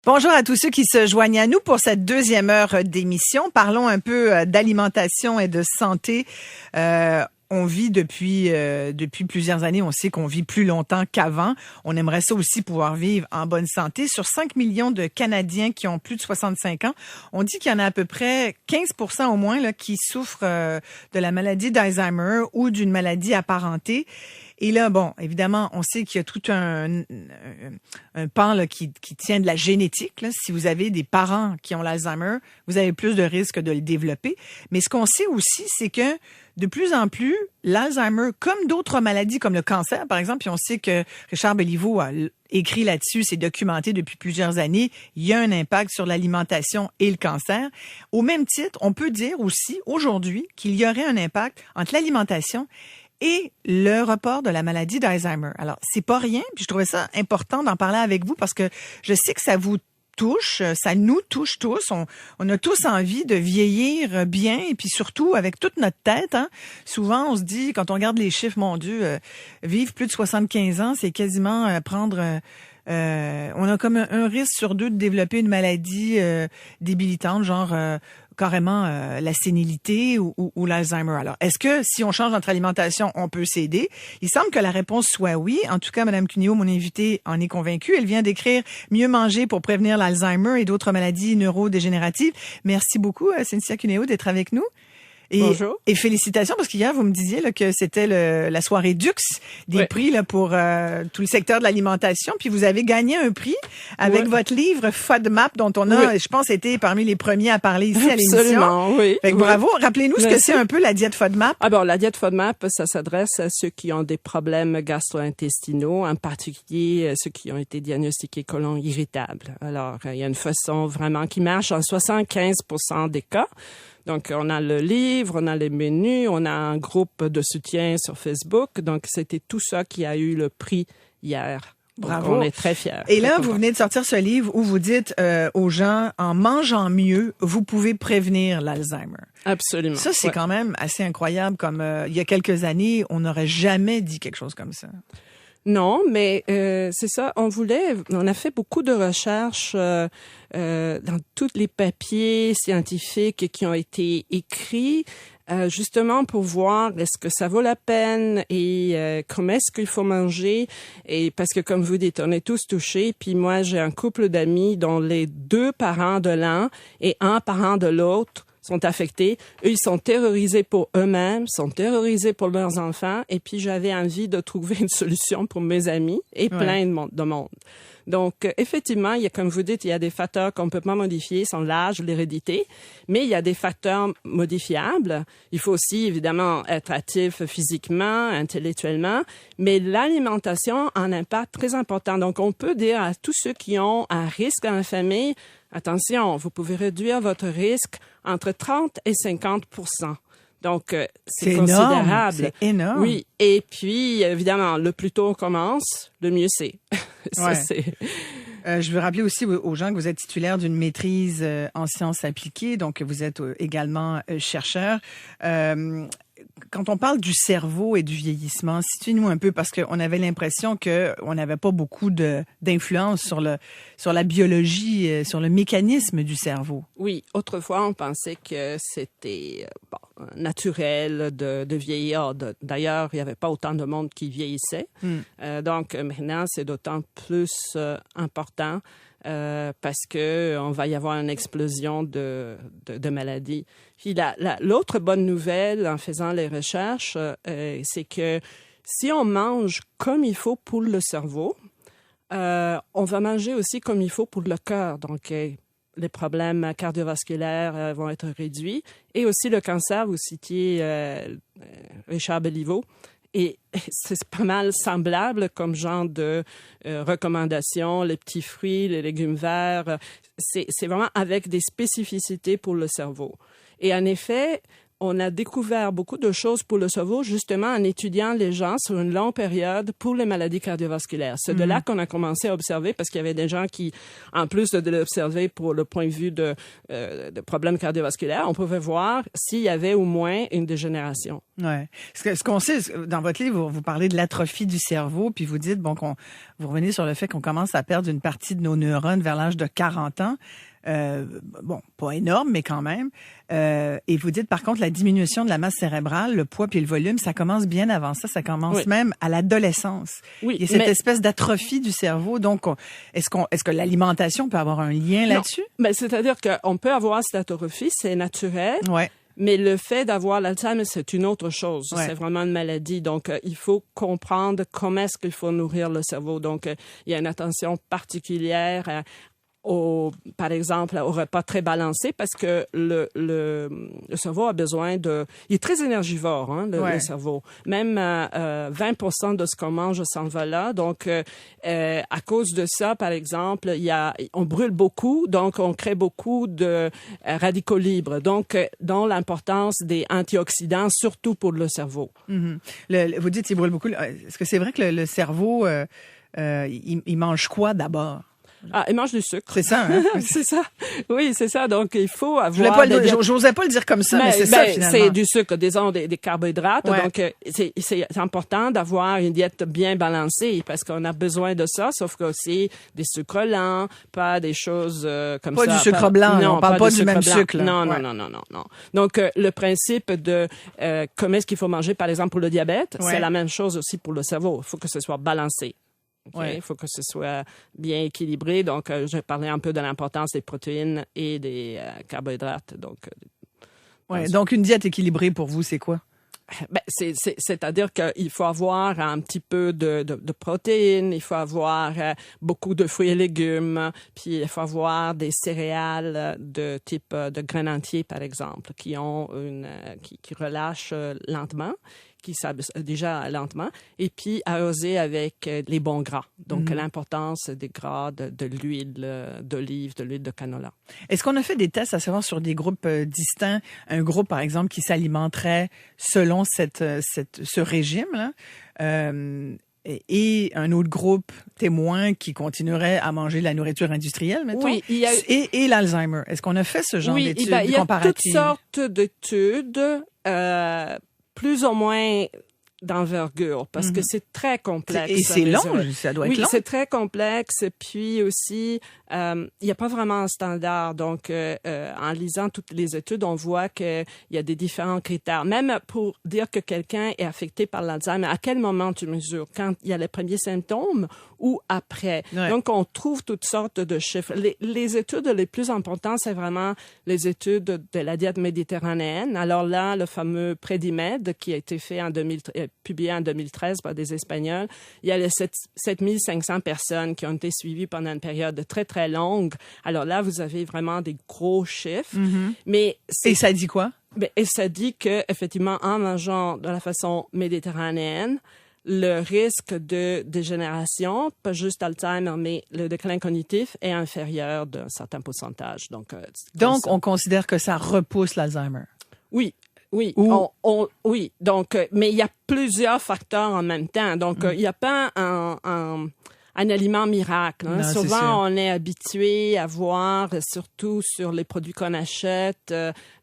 Bonjour à tous ceux qui se joignent à nous pour cette deuxième heure d'émission. Parlons un peu d'alimentation et de santé. On vit depuis plusieurs années, on sait qu'on vit plus longtemps qu'avant. On aimerait ça aussi pouvoir vivre en bonne santé. Sur 5 millions de Canadiens qui ont plus de 65 ans, on dit qu'il y en a à peu près 15% au moins là, qui souffrent de la maladie d'Alzheimer ou d'une maladie apparentée. Et là, bon, évidemment, on sait qu'il y a tout un pan là, qui tient de la génétique. Là. Si vous avez des parents qui ont l'Alzheimer, vous avez plus de risques de le développer. Mais ce qu'on sait aussi, c'est que de plus en plus, l'Alzheimer, comme d'autres maladies, comme le cancer, par exemple, puis on sait que Richard Béliveau a écrit là-dessus, c'est documenté depuis plusieurs années, il y a un impact sur l'alimentation et le cancer. Au même titre, on peut dire aussi aujourd'hui qu'il y aurait un impact entre l'alimentation et le report de la maladie d'Alzheimer. Alors, c'est pas rien, puis je trouvais ça important d'en parler avec vous parce que je sais que ça vous touche, ça nous touche tous. On a tous envie de vieillir bien et puis surtout avec toute notre tête. Hein. Souvent, on se dit, quand on regarde les chiffres, mon Dieu, vivre plus de 75 ans, c'est quasiment prendre... on a comme un risque sur 2 de développer une maladie débilitante, genre carrément la sénilité ou l'Alzheimer. Alors, est-ce que si on change notre alimentation, on peut s'aider? Il semble que la réponse soit oui. En tout cas, Mme Cuneo, mon invitée, en est convaincue. Elle vient d'écrire « Mieux manger pour prévenir l'Alzheimer et d'autres maladies neurodégénératives ». Merci beaucoup, Cynthia Cuneo, d'être avec nous. Bonjour. Et félicitations, parce qu'hier, vous me disiez là, que c'était la soirée Dux des prix là, pour tout le secteur de l'alimentation. Puis vous avez gagné un prix avec votre livre FODMAP, dont on a, je pense, été parmi les premiers à parler ici à l'émission. Absolument, oui. Fait que bravo. Rappelez-nous ce que c'est un peu la diète FODMAP. Ah bon, la diète FODMAP, ça s'adresse à ceux qui ont des problèmes gastro-intestinaux, en particulier ceux qui ont été diagnostiqués côlon irritable. Alors, il y a une façon vraiment qui marche en 75% des cas. Donc, on a le livre, on a les menus, on a un groupe de soutien sur Facebook. Donc, c'était tout ça qui a eu le prix hier. Bravo. Donc, on est très fiers. Et là, vous venez de sortir ce livre où vous dites aux gens, en mangeant mieux, vous pouvez prévenir l'Alzheimer. Absolument. Ça, c'est quand même assez incroyable. Comme il y a quelques années, on n'aurait jamais dit quelque chose comme ça. Non, mais c'est ça. On a fait beaucoup de recherches dans tous les papiers scientifiques qui ont été écrits, justement pour voir est-ce que ça vaut la peine et comment est-ce qu'il faut manger. Et parce que comme vous dites, on est tous touchés. Puis moi, j'ai un couple d'amis dont les 2 parents de l'un et un parent de l'autre sont affectés. Eux, ils sont terrorisés pour eux-mêmes, sont terrorisés pour leurs enfants. Et puis, j'avais envie de trouver une solution pour mes amis et plein de monde. Donc, effectivement, il y a, comme vous dites, il y a des facteurs qu'on peut pas modifier, sont l'âge, l'hérédité, mais il y a des facteurs modifiables. Il faut aussi, évidemment, être actif physiquement, intellectuellement, mais l'alimentation a un impact très important. Donc, on peut dire à tous ceux qui ont un risque dans la famille, attention, vous pouvez réduire votre risque entre 30 et 50%. Donc, c'est considérable. C'est énorme. Oui. Et puis, évidemment, le plus tôt on commence, le mieux c'est. Ça, c'est... Je veux rappeler aussi aux gens que vous êtes titulaire d'une maîtrise en sciences appliquées, donc vous êtes également chercheur. Quand on parle du cerveau et du vieillissement, situez-nous un peu parce qu'on avait l'impression que on n'avait pas beaucoup d'influence sur la biologie, sur le mécanisme du cerveau. Oui, autrefois on pensait que c'était naturel de vieillir. D'ailleurs, il n'y avait pas autant de monde qui vieillissait. Donc maintenant, c'est d'autant plus important. Parce que on va y avoir une explosion de maladies. Puis l'autre bonne nouvelle en faisant les recherches, c'est que si on mange comme il faut pour le cerveau, on va manger aussi comme il faut pour le cœur. Donc les problèmes cardiovasculaires vont être réduits et aussi le cancer. Vous citiez Richard Béliveau. Et c'est pas mal semblable comme genre de recommandations, les petits fruits, les légumes verts. C'est vraiment avec des spécificités pour le cerveau. Et en effet, on a découvert beaucoup de choses pour le cerveau, justement en étudiant les gens sur une longue période pour les maladies cardiovasculaires. C'est de là qu'on a commencé à observer, parce qu'il y avait des gens qui, en plus de l'observer pour le point de vue de problèmes cardiovasculaires, on pouvait voir s'il y avait au moins une dégénération. Ouais. Ce qu'on sait, dans votre livre, vous parlez de l'atrophie du cerveau, puis vous dites, bon, vous revenez sur le fait qu'on commence à perdre une partie de nos neurones vers l'âge de 40 ans. Bon, pas énorme, mais quand même. Et vous dites, par contre, la diminution de la masse cérébrale, le poids puis le volume, ça commence bien avant ça. Ça commence même à l'adolescence. Oui, il y a cette espèce d'atrophie du cerveau. Donc, est-ce que l'alimentation peut avoir un lien là-dessus? Mais c'est-à-dire qu'on peut avoir cette atrophie, c'est naturel. Ouais. Mais le fait d'avoir l'Alzheimer, c'est une autre chose. Ouais. C'est vraiment une maladie. Donc, il faut comprendre comment est-ce qu'il faut nourrir le cerveau. Donc, il y a une attention particulière par exemple, au repas très balancé, parce que le cerveau a besoin il est très énergivore, hein, le cerveau. Même 20% de ce qu'on mange s'en va là. Donc, à cause de ça, par exemple, on brûle beaucoup, donc on crée beaucoup de radicaux libres. Donc, dont l'importance des antioxydants, surtout pour le cerveau. Mm-hmm. Vous dites qu'il brûle beaucoup. Est-ce que c'est vrai que le cerveau, il mange quoi d'abord? Ah, il mange du sucre. C'est ça, hein? C'est ça. Oui, c'est ça. Donc, il faut avoir... J'osais pas le dire comme ça, mais c'est ça, finalement. C'est du sucre, disons, des carbohydrates. Ouais. Donc, c'est important d'avoir une diète bien balancée, parce qu'on a besoin de ça, sauf que aussi des sucres lents, pas des choses comme pas ça. Du sucre blanc, non, on parle pas du même sucre. Là. Non, non. Donc, le principe de comment est-ce qu'il faut manger, par exemple, pour le diabète, c'est la même chose aussi pour le cerveau. Il faut que ce soit balancé. Okay? Il faut que ce soit bien équilibré. Donc, je parlais un peu de l'importance des protéines et des carbohydrates. Donc, une diète équilibrée pour vous, c'est quoi? C'est-à-dire qu'il faut avoir un petit peu de protéines, il faut avoir beaucoup de fruits et légumes, puis il faut avoir des céréales de type de graines entiers, par exemple, qui ont qui relâchent lentement, qui s'abîment déjà lentement, et puis arroser avec les bons gras. Donc, l'importance des gras, de l'huile d'olive, de l'huile de canola. Est-ce qu'on a fait des tests à savoir sur des groupes distincts, un groupe, par exemple, qui s'alimenterait selon ce régime-là, et un autre groupe témoin qui continuerait à manger de la nourriture industrielle, mettons, oui, et l'Alzheimer? Est-ce qu'on a fait ce genre d'études comparatives? Il y a toutes sortes d'études, plus ou moins d'envergure, parce que c'est très complexe. Et c'est long, ça doit être long. Oui, c'est très complexe. Puis aussi, il n'y a pas vraiment un standard. Donc, en lisant toutes les études, on voit qu'il y a des différents critères. Même pour dire que quelqu'un est affecté par l'Alzheimer, à quel moment tu mesures? Quand il y a les premiers symptômes ou après? Ouais. Donc, on trouve toutes sortes de chiffres. Les études les plus importantes, c'est vraiment les études de la diète méditerranéenne. Alors là, le fameux Predimed, qui a été fait publié en 2013 par des Espagnols, il y a les 7500 personnes qui ont été suivies pendant une période très, très longue. Alors là, vous avez vraiment des gros chiffres. Mais et ça dit quoi? Et ça dit que, effectivement, en mangeant de la façon méditerranéenne, le risque de dégénération, pas juste Alzheimer, mais le déclin cognitif est inférieur d'un certain pourcentage. Donc, on considère que ça repousse l'Alzheimer? Oui. Oui, oui. Donc, mais il y a plusieurs facteurs en même temps. Donc, il n'y a pas un aliment miracle. Hein. Non, souvent, on est habitué à voir, surtout sur les produits qu'on achète,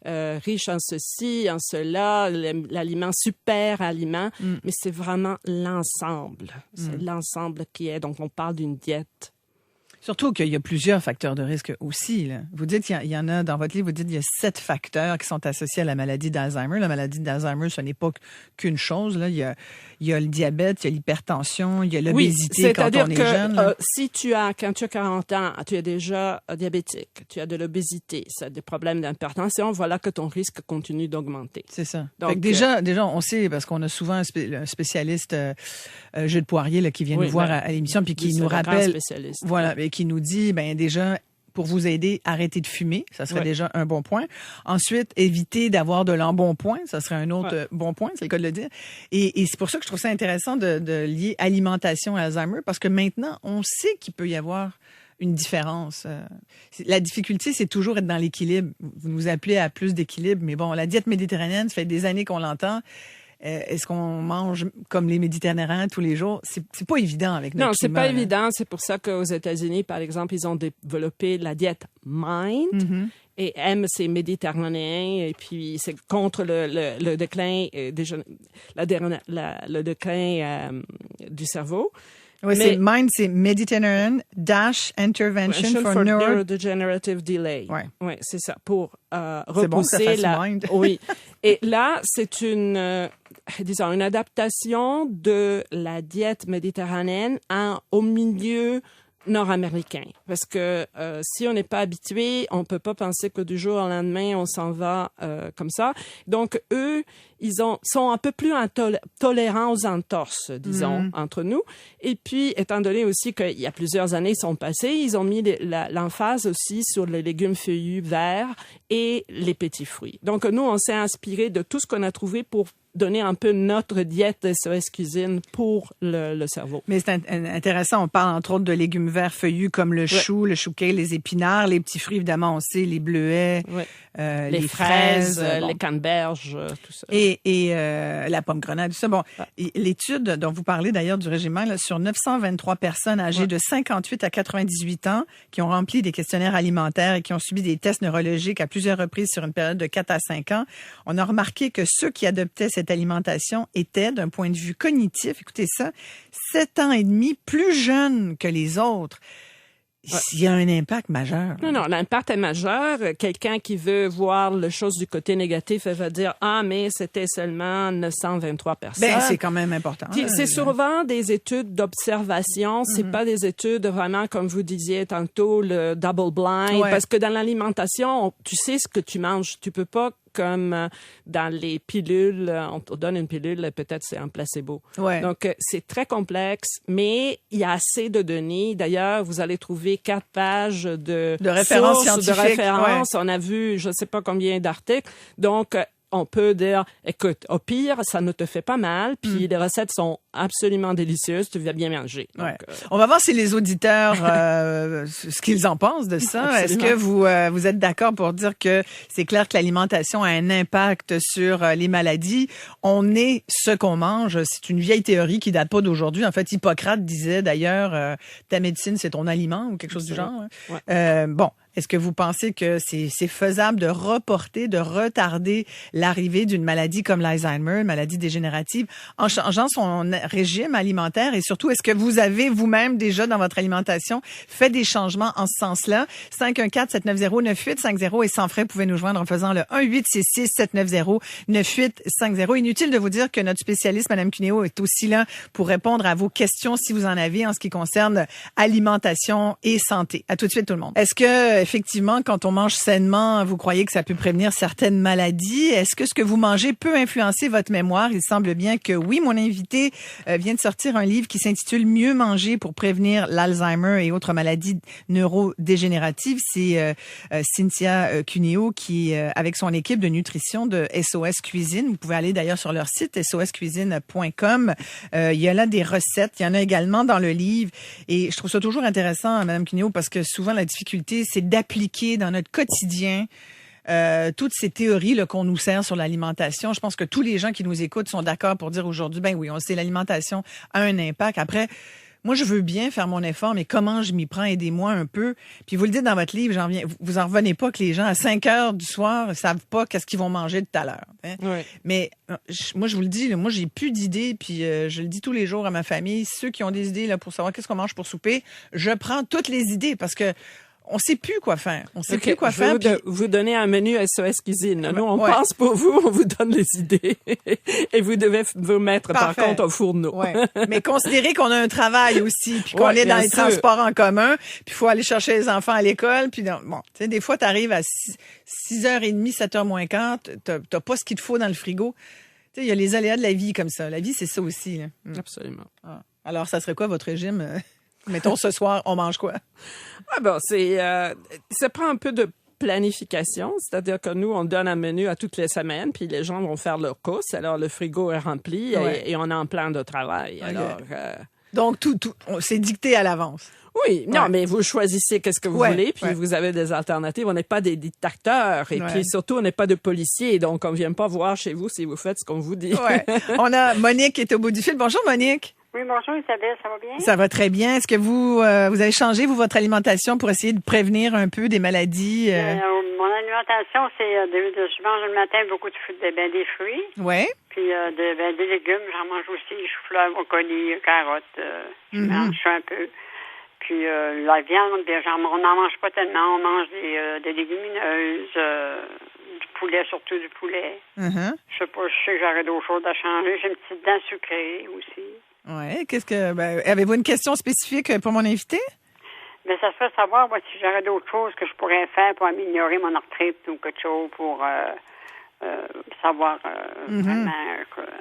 riches en ceci, en cela, l'aliment super aliment. Mais c'est vraiment l'ensemble. C'est l'ensemble qui est. Donc, on parle d'une diète. Surtout qu'il y a plusieurs facteurs de risque aussi. Là. Vous dites, il y en a, dans votre livre, vous dites qu'il y a 7 facteurs qui sont associés à la maladie d'Alzheimer. La maladie d'Alzheimer, ce n'est pas qu'une chose. Là. Il y a le diabète, il y a l'hypertension, il y a l'obésité quand on est jeune. C'est-à-dire que quand tu as 40 ans, tu es déjà diabétique, tu as de l'obésité, tu as des problèmes d'hypertension, voilà que ton risque continue d'augmenter. C'est ça. Donc, déjà, on sait, parce qu'on a souvent un spécialiste, Jules Poirier, là, qui vient nous voir à l'émission, puis qui nous rappelle... Voilà, et qui nous dit, déjà, pour vous aider, arrêtez de fumer. Ça serait déjà un bon point. Ensuite, évitez d'avoir de l'embonpoint. Ça serait un autre bon point, c'est le cas de le dire. Et c'est pour ça que je trouve ça intéressant de lier alimentation à Alzheimer, parce que maintenant, on sait qu'il peut y avoir une différence. La difficulté, c'est toujours être dans l'équilibre. Vous nous appelez à plus d'équilibre, mais bon, la diète méditerranéenne, ça fait des années qu'on l'entend. Est-ce qu'on mange comme les Méditerranéens tous les jours? C'est pas évident avec notre Non, c'est climat, pas là. évident. C'est pour ça qu'aux États-Unis, par exemple, ils ont développé la diète MIND. Mm-hmm. Et M, c'est méditerranéen. Et puis, c'est contre le déclin, le déclin du cerveau. Oui, c'est MIND, c'est Mediterranean Dash Intervention for Neurodegenerative Delay. Ouais, c'est ça, pour repousser c'est bon, ça fasse MIND. Oui. Et là, c'est une adaptation de la diète méditerranéenne au milieu nord-américain. Parce que si on n'est pas habitué, on peut pas penser que du jour au lendemain, on s'en va comme ça. Donc, eux, sont un peu plus tolérants aux entorses, disons, entre nous. Et puis, étant donné aussi qu'il y a plusieurs années sont passées, ils ont mis l'emphase aussi sur les légumes feuillus verts et les petits fruits. Donc, nous, on s'est inspiré de tout ce qu'on a trouvé pour donner un peu notre diète SOS Cuisine pour le cerveau. Mais c'est intéressant. On parle entre autres de légumes verts feuillus comme le chou, le chou kale, les épinards, les petits fruits, évidemment, on sait, les bleuets, les fraises, les canneberges, tout ça. Et la pomme grenade, tout ça. Bon, l'étude dont vous parlez d'ailleurs du régiment, là, sur 923 personnes âgées de 58 à 98 ans qui ont rempli des questionnaires alimentaires et qui ont subi des tests neurologiques à plusieurs reprises sur une période de 4 à 5 ans, on a remarqué que ceux qui adoptaient cette alimentation étaient, d'un point de vue cognitif, écoutez ça, 7 ans et demi plus jeunes que les autres. Il y a un impact majeur. Non, l'impact est majeur. Quelqu'un qui veut voir les choses du côté négatif, elle va dire, mais c'était seulement 923 personnes. C'est quand même important. C'est souvent des études d'observation. C'est pas des études vraiment, comme vous disiez tantôt, le double blind. Parce que dans l'alimentation, tu sais ce que tu manges. Tu peux pas comme dans les pilules, on te donne une pilule, peut-être c'est un placebo. Donc, c'est très complexe, mais il y a assez de données. D'ailleurs, vous allez trouver 4 pages de références scientifiques. De références. On a vu, je ne sais pas combien d'articles. Donc, on peut dire, écoute, au pire, ça ne te fait pas mal, puis les recettes sont absolument délicieuses, tu vas bien manger. Donc, on va voir si les auditeurs, ce qu'ils en pensent de ça. Absolument. Est-ce que vous êtes d'accord pour dire que c'est clair que l'alimentation a un impact sur les maladies? On est ce qu'on mange. C'est une vieille théorie qui date pas d'aujourd'hui. En fait, Hippocrate disait d'ailleurs, ta médecine, c'est ton aliment ou quelque chose du genre. Bon. Est-ce que vous pensez que c'est faisable de reporter, de retarder l'arrivée d'une maladie comme l'Alzheimer, une maladie dégénérative, en changeant son régime alimentaire? Et surtout, est-ce que vous avez vous-même déjà dans votre alimentation fait des changements en ce sens-là? 514-790-9850 et sans frais, vous pouvez nous joindre en faisant le 1-866-790-9850. Inutile de vous dire que notre spécialiste, Mme Cuneo, est aussi là pour répondre à vos questions si vous en avez en ce qui concerne alimentation et santé. À tout de suite, tout le monde. Est-ce que effectivement, quand on mange sainement, vous croyez que ça peut prévenir certaines maladies? Est-ce que ce que vous mangez peut influencer votre mémoire? Il semble bien que oui. Mon invité vient de sortir un livre qui s'intitule « Mieux manger pour prévenir l'Alzheimer et autres maladies neurodégénératives ». C'est Cynthia Cuneo qui, avec son équipe de nutrition de SOS Cuisine, vous pouvez aller d'ailleurs sur leur site soscuisine.com. Il y a là des recettes. Il y en a également dans le livre. Et je trouve ça toujours intéressant, Mme Cuneo, parce que souvent la difficulté, c'est d'appliquer dans notre quotidien toutes ces théories là, qu'on nous sert sur l'alimentation. Je pense que tous les gens qui nous écoutent sont d'accord pour dire aujourd'hui, ben oui, on sait l'alimentation a un impact. Après, moi, je veux bien faire mon effort, mais comment je m'y prends? Aidez-moi un peu. Puis vous le dites dans votre livre, vous en revenez pas que les gens, à 5 heures du soir, savent pas qu'est-ce qu'ils vont manger tout à l'heure. Hein? Mais moi, je vous le dis, là, moi, j'ai plus d'idées, puis je le dis tous les jours à ma famille. Ceux qui ont des idées là pour savoir qu'est-ce qu'on mange pour souper, je prends toutes les idées parce que on sait plus quoi faire. On sait plus quoi faire. Vous donnez un menu SOS Cuisine. Nous, on pense pour vous, on vous donne les idées. Et vous devez vous mettre, par contre, au fourneau. Mais considérez qu'on a un travail aussi, puis qu'on est dans les transports en commun, puis il faut aller chercher les enfants à l'école. Puis bon, tu sais, des fois, tu arrives à 6h30, 7h moins quart, t'as pas ce qu'il te faut dans le frigo. Tu sais, il y a les aléas de la vie comme ça. La vie, c'est ça aussi. Là. Absolument. Alors, ça serait quoi votre régime? Mettons, ce soir, on mange quoi? Ça prend un peu de planification, c'est-à-dire que nous, on donne un menu à toutes les semaines, puis les gens vont faire leurs courses, alors le frigo est rempli et on est en plein de travail. Alors, Donc, c'est dicté à l'avance. Oui, non, mais vous choisissez qu'est-ce que vous voulez, puis vous avez des alternatives. On n'est pas des dictateurs, et puis surtout, on n'est pas de policiers, donc on vient pas voir chez vous si vous faites ce qu'on vous dit. Ouais. On a Monique qui est au bout du fil. Bonjour, Monique. Oui, bonjour Isabelle, ça va bien? Ça va très bien. Est-ce que vous avez changé, votre alimentation pour essayer de prévenir un peu des maladies? Mon alimentation, je mange le matin beaucoup des fruits. Oui. Puis des légumes, j'en mange aussi, chou-fleur, brocoli, carottes, je mange un peu. Puis la viande, on n'en mange pas tellement, on mange des légumineuses, du poulet, surtout du poulet. Je sais pas, je sais que j'aurais d'autres choses à changer. J'ai une petite dent sucrée aussi. Oui. Avez-vous une question spécifique pour mon invité? Ben, ça serait savoir si j'aurais d'autres choses que je pourrais faire pour améliorer mon arthrite ou quelque chose pour savoir vraiment.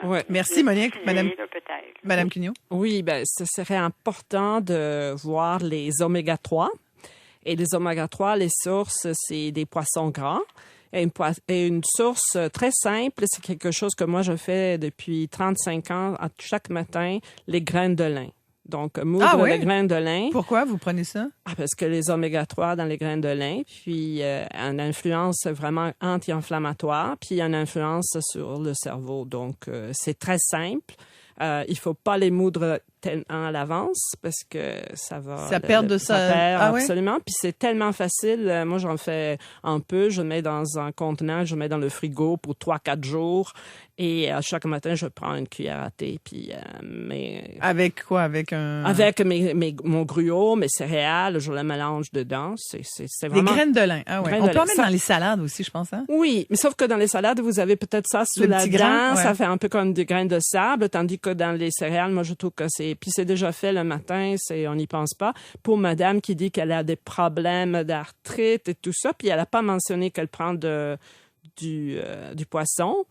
Ouais. Merci, Monique. Madame Cugnot. Oui, ce serait important de voir les oméga-3. Et les oméga-3, les sources, c'est des poissons gras. Et une source très simple, c'est quelque chose que moi je fais depuis 35 ans, chaque matin, les graines de lin. Donc, moudre les graines de lin. Pourquoi vous prenez ça? Parce que les oméga-3 dans les graines de lin, puis une influence vraiment anti-inflammatoire, puis une influence sur le cerveau. Donc, c'est très simple. Il faut pas les moudre à l'avance parce que ça va... Ça perd de ça. Ça perd, absolument. Puis c'est tellement facile. Moi, j'en fais un peu. Je mets dans un contenant, je mets dans le frigo pour 3-4 jours. Et chaque matin, je prends une cuillère à thé. Puis, avec quoi? Avec mon gruau, mes céréales, je les mélange dedans. C'est vraiment... Des graines de lin. Ah ouais. On peut en mettre dans les salades aussi, je pense. Hein? Oui, mais sauf que dans les salades, vous avez peut-être ça sous la dent. Ça fait un peu comme des graines de sable. Tandis que dans les céréales, moi, je trouve que puis c'est déjà fait le matin, on n'y pense pas. Pour madame qui dit qu'elle a des problèmes d'arthrite et tout ça, puis elle n'a pas mentionné qu'elle prend du poisson.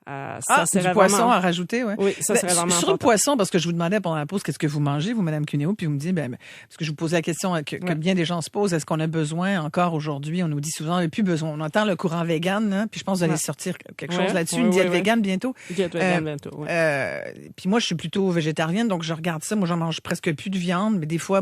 Du poisson à rajouter, oui. Oui, ça serait vraiment important. Sur le poisson, parce que je vous demandais pendant la pause, qu'est-ce que vous mangez, vous, Madame Cunéo, puis vous me dites, parce que je vous posais la question que bien des gens se posent, est-ce qu'on a besoin encore aujourd'hui? On nous dit souvent, on n'a plus besoin. On entend le courant vegan, hein, puis je pense que vous allez sortir quelque chose là-dessus, une diète végane bientôt. Diète végane bientôt, oui. Puis moi, je suis plutôt végétarienne, donc je regarde ça. Moi, j'en mange presque plus de viande, mais des fois,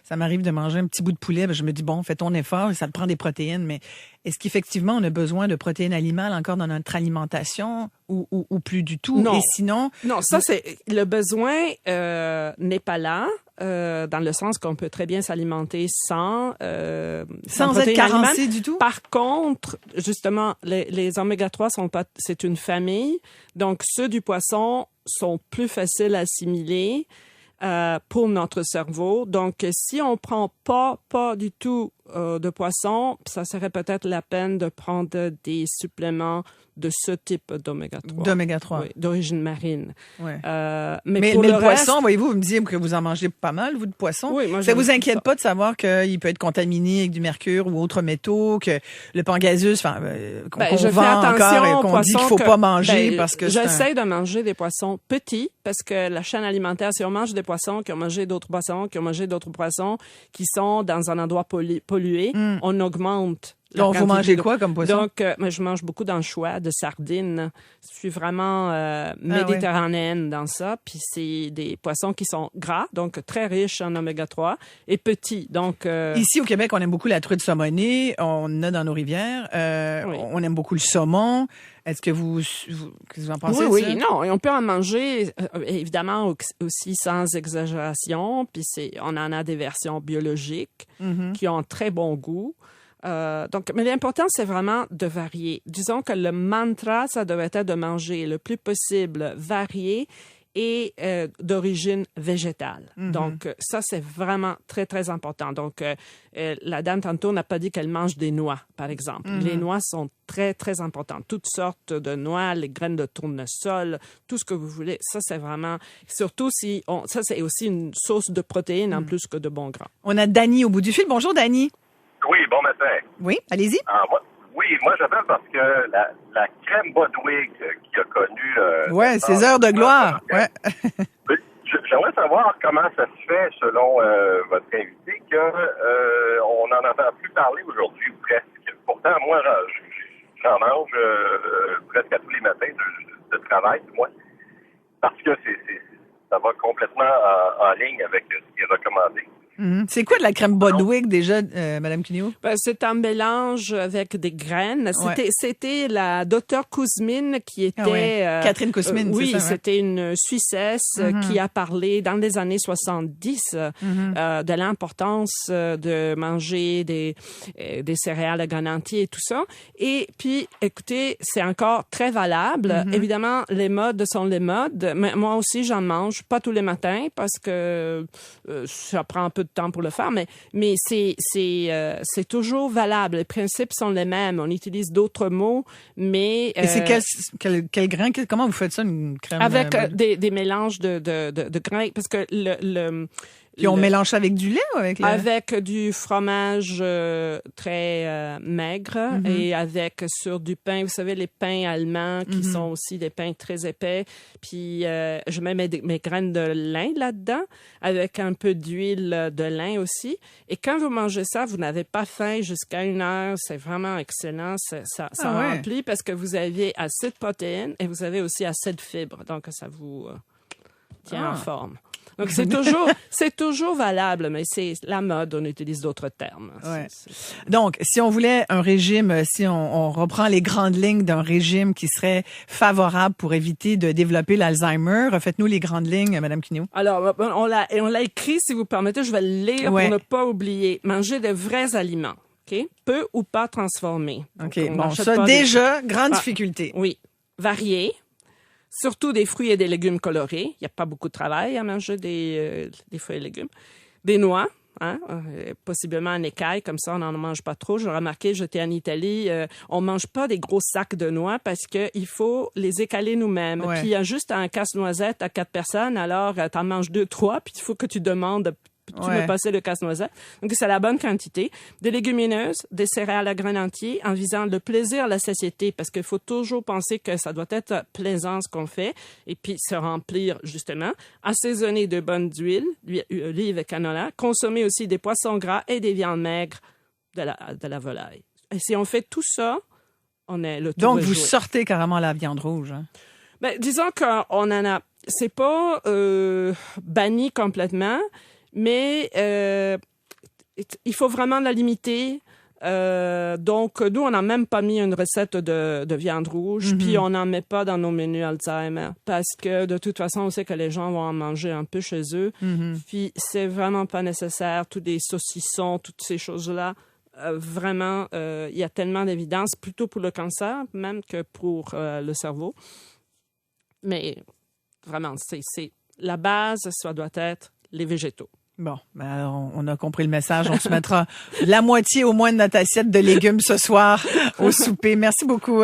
ça m'arrive de manger un petit bout de poulet, je me dis, fais ton effort, et ça te prend des protéines, mais est-ce qu'effectivement, on a besoin de protéines animales encore dans notre alimentation ou plus du tout? Non. Et sinon... Non, ça, c'est... Le besoin n'est pas là, dans le sens qu'on peut très bien s'alimenter sans être carencé du tout? Par contre, justement, les oméga-3 c'est une famille. Donc, ceux du poisson sont plus faciles à assimiler pour notre cerveau. Donc, si on prend pas du tout de poisson, ça serait peut-être la peine de prendre des suppléments de ce type d'oméga-3. D'oméga-3. Oui, d'origine marine. Ouais. Mais le poisson, voyez-vous, vous me dites que vous en mangez pas mal, vous, de poisson. Oui, moi, ça vous inquiète pas de savoir qu'il peut être contaminé avec du mercure ou autres métaux, que le pain gazeux, qu'on vend encore et qu'on dit qu'il faut pas manger parce que j'essaie de manger des poissons petits parce que la chaîne alimentaire, si on mange des poissons qui ont mangé d'autres poissons, qui sont dans un endroit pollué, on augmente. Donc, vous mangez quoi comme poisson? Donc, moi, je mange beaucoup d'anchois, de sardines. Je suis vraiment méditerranéenne dans ça. Puis c'est des poissons qui sont gras, donc très riches en oméga-3, et petits. Donc ici, au Québec, on aime beaucoup la truite saumonée. On en a dans nos rivières. On aime beaucoup le saumon. Est-ce que qu'est-ce que vous en pensez? Oui, non. Et on peut en manger, évidemment, aussi sans exagération. Puis on en a des versions biologiques qui ont très bon goût. Mais l'important, c'est vraiment de varier. Disons que le mantra, ça devrait être de manger le plus possible varié et d'origine végétale. Donc, ça, c'est vraiment très, très important. Donc, la dame, tantôt, n'a pas dit qu'elle mange des noix, par exemple. Les noix sont très, très importantes. Toutes sortes de noix, les graines de tournesol, tout ce que vous voulez. Ça, c'est vraiment... Surtout ça, c'est aussi une source de protéines en plus que de bons gras. On a Dany au bout du fil. Bonjour, Dany. Oui, bon matin. Oui, allez-y. Moi j'appelle parce que la crème Bodwig qui a connu... ses heures de gloire. Ouais. J'aimerais savoir comment ça se fait, selon votre invité, on n'en entend plus parler aujourd'hui, ou presque. Pourtant, moi, j'en mange presque à tous les matins de travail, moi. Parce que ça va complètement en ligne avec ce qui est recommandé. C'est quoi de la crème Bodwig déjà, Madame Cuneo? Ben, c'est un mélange avec des graines. C'était la docteure Kuzmin qui était... Catherine Kuzmin, oui, c'est ça. C'était une Suissesse qui a parlé dans les années 70 de l'importance de manger des céréales à grains entiers et tout ça. Et puis, écoutez, c'est encore très valable. Évidemment, les modes sont les modes. Mais moi aussi, j'en mange, pas tous les matins parce que ça prend un peu de temps pour le faire, mais c'est toujours valable. Les principes sont les mêmes. On utilise d'autres mots, mais... Et c'est quel grain? Comment vous faites ça, une crème? Avec des mélanges de grains, parce que Puis on mélange ça avec du lait ou avec Avec du fromage très maigre et avec sur du pain, vous savez, les pains allemands qui sont aussi des pains très épais. Puis je mets mes graines de lin là-dedans avec un peu d'huile de lin aussi. Et quand vous mangez ça, vous n'avez pas faim jusqu'à 1 heure. C'est vraiment excellent. Ça remplit parce que vous avez assez de protéines et vous avez aussi assez de fibres. Donc, ça vous tient en forme. Donc, c'est toujours valable, mais c'est la mode, on utilise d'autres termes. Ouais. Donc, si on voulait un régime, si on reprend les grandes lignes d'un régime qui serait favorable pour éviter de développer l'Alzheimer, faites-nous les grandes lignes, Madame Cuneo. Alors, on l'a écrit, si vous permettez, je vais le lire pour ne pas oublier. Manger de vrais aliments, OK? Peu ou pas transformés. OK, bon, ça, déjà, grande difficulté. Oui. Variés. Surtout des fruits et des légumes colorés. Il n'y a pas beaucoup de travail à manger des fruits et légumes. Des noix, possiblement en écaille, comme ça on n'en mange pas trop. J'ai remarqué, j'étais en Italie, on mange pas des gros sacs de noix parce que il faut les écaler nous-mêmes. Ouais. Puis il y a juste un casse-noisette à 4 personnes, alors t'en manges 2, 3, puis il faut que tu demandes... Tu me passer le casse-noisette. Donc, c'est la bonne quantité. Des légumineuses, des céréales à grains entiers en visant le plaisir, la satiété, parce qu'il faut toujours penser que ça doit être plaisant ce qu'on fait et puis se remplir, justement. Assaisonner de bonnes huiles, olive et canola. Consommer aussi des poissons gras et des viandes maigres de la volaille. Et si on fait tout ça, on est le tout. Donc, vous sortez carrément la viande rouge, hein? Ben, disons qu'on en a... C'est pas banni complètement, mais il faut vraiment la limiter. Donc, nous, on n'a même pas mis une recette de viande rouge, puis on n'en met pas dans nos menus Alzheimer, parce que de toute façon, on sait que les gens vont en manger un peu chez eux, puis c'est vraiment pas nécessaire, tous des saucissons, toutes ces choses-là. Vraiment, il y a tellement d'évidence, plutôt pour le cancer, même que pour le cerveau. Mais vraiment, c'est la base, ça doit être les végétaux. Bon, ben alors on a compris le message. On se mettra la moitié au moins de notre assiette de légumes ce soir au souper. Merci beaucoup,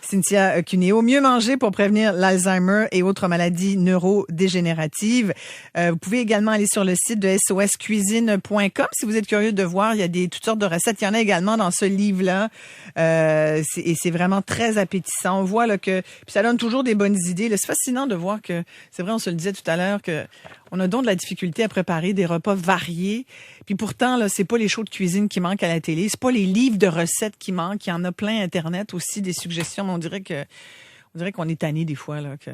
Cynthia Cuneo. Mieux manger pour prévenir l'Alzheimer et autres maladies neurodégénératives. Vous pouvez également aller sur le site de soscuisine.com si vous êtes curieux de voir. Il y a toutes sortes de recettes. Il y en a également dans ce livre-là. Et c'est vraiment très appétissant. On voit là que puis ça donne toujours des bonnes idées. Là, c'est fascinant de voir que, c'est vrai, on se le disait tout à l'heure, que on a donc de la difficulté à préparer des repas variés. Puis pourtant, là, c'est pas les shows de cuisine qui manquent à la télé. C'est pas les livres de recettes qui manquent. Il y en a plein Internet aussi, des suggestions. Mais on dirait qu'on est tanné des fois, là, que...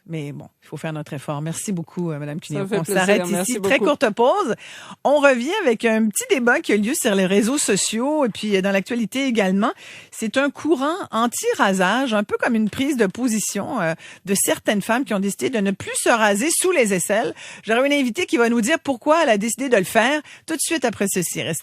Mais bon, il faut faire notre effort. Merci beaucoup, Madame Cuneo. On s'arrête ici. Très courte pause. On revient avec un petit débat qui a lieu sur les réseaux sociaux et puis dans l'actualité également. C'est un courant anti-rasage, un peu comme une prise de position de certaines femmes qui ont décidé de ne plus se raser sous les aisselles. J'aurai une invitée qui va nous dire pourquoi elle a décidé de le faire tout de suite après ceci. Restez là.